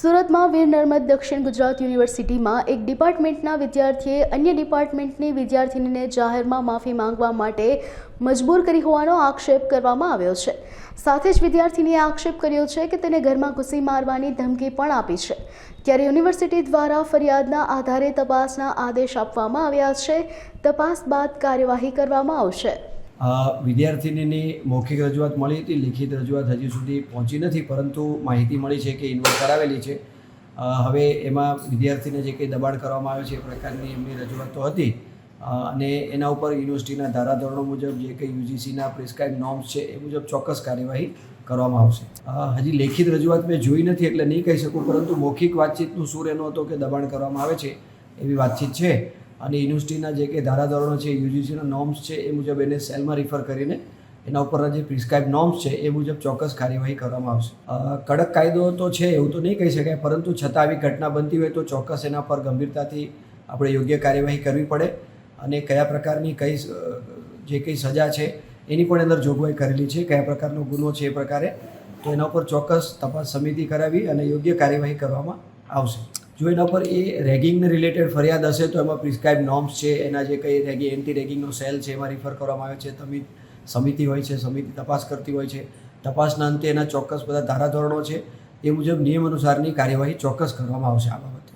સુરતમાં વીર નર્મદ દક્ષિણ ગુજરાત યુનિવર્સિટીમાં એક ડિપાર્ટમેન્ટના વિદ્યાર્થીએ અન્ય ડિપાર્ટમેન્ટની વિદ્યાર્થીનીને જાહેરમાં માફી માંગવા માટે મજબૂર કરી હોવાનો આક્ષેપ કરવામાં આવ્યો છે। સાથે જ વિદ્યાર્થીનીએ આક્ષેપ કર્યો છે કે તેને ઘરમાં ઘૂસી મારવાની ધમકી પણ આપી છે। ત્યારે યુનિવર્સિટી દ્વારા ફરિયાદના આધારે તપાસના આદેશ આપવામાં આવ્યા છે। તપાસ બાદ કાર્યવાહી કરવામાં આવશે। વિદ્યાર્થીનીની મૌખિક રજૂઆત મળી હતી, લિખિત રજૂઆત હજી સુધી પહોંચી નથી, પરંતુ માહિતી મળી છે કે ઇન્વોલ્વ કરાવેલી છે। હવે એમાં વિદ્યાર્થીને જે કંઈ દબાણ કરવામાં આવે છે એ પ્રકારની એમની રજૂઆત તો હતી અને એના ઉપર યુનિવર્સિટીના ધારાધોરણો મુજબ જે કંઈ યુજીસીના પ્રિસ્ક્રાઇબ નોર્મ્સ છે એ મુજબ ચોક્કસ કાર્યવાહી કરવામાં આવશે। હજી લેખિત રજૂઆત મેં જોઈ નથી એટલે નહીં કહી શકું, પરંતુ મૌખિક વાતચીતનું સૂર એનો હતો કે દબાણ કરવામાં આવે છે એવી વાતચીત છે અને યુનિવર્સિટીના જે કંઈ ધારાધોરણો છે, યુજીસીના નોર્મ્સ છે એ મુજબ એને સેલમાં રિફર કરીને એના ઉપરના જે પ્રિસ્ક્રાઇબ નોર્મ્સ છે એ મુજબ ચોક્કસ કાર્યવાહી કરવામાં આવશે। કડક કાયદો તો છે એવું તો નહીં કહી શકાય, પરંતુ છતાં આવી ઘટના બનતી હોય તો ચોક્કસ એના પર ગંભીરતાથી આપણે યોગ્ય કાર્યવાહી કરવી પડે અને કયા પ્રકારની કઈ જે કંઈ સજા છે એની પણ અંદર જોગવાઈ કરેલી છે, કયા પ્રકારનો ગુનો છે એ પ્રકારે, તો એના ઉપર ચોક્કસ તપાસ સમિતિ કરાવી અને યોગ્ય કાર્યવાહી કરવામાં આવશે। જો એના પર એ રેગિંગને રિલેટેડ ફરિયાદ હશે તો એમાં પ્રિસ્ક્રાઇબ નોર્મ્સ છે, એના જે કંઈ એન્ટી રેગિંગનો સેલ છે એમાં રિફર કરવામાં આવે છે, સમિતિ હોય છે, સમિતિ તપાસ કરતી હોય છે। તપાસના અંતે એના ચોક્કસ બધા ધારાધોરણો છે એ મુજબ નિયમ અનુસારની કાર્યવાહી ચોક્કસ કરવામાં આવશે આ બાબતે।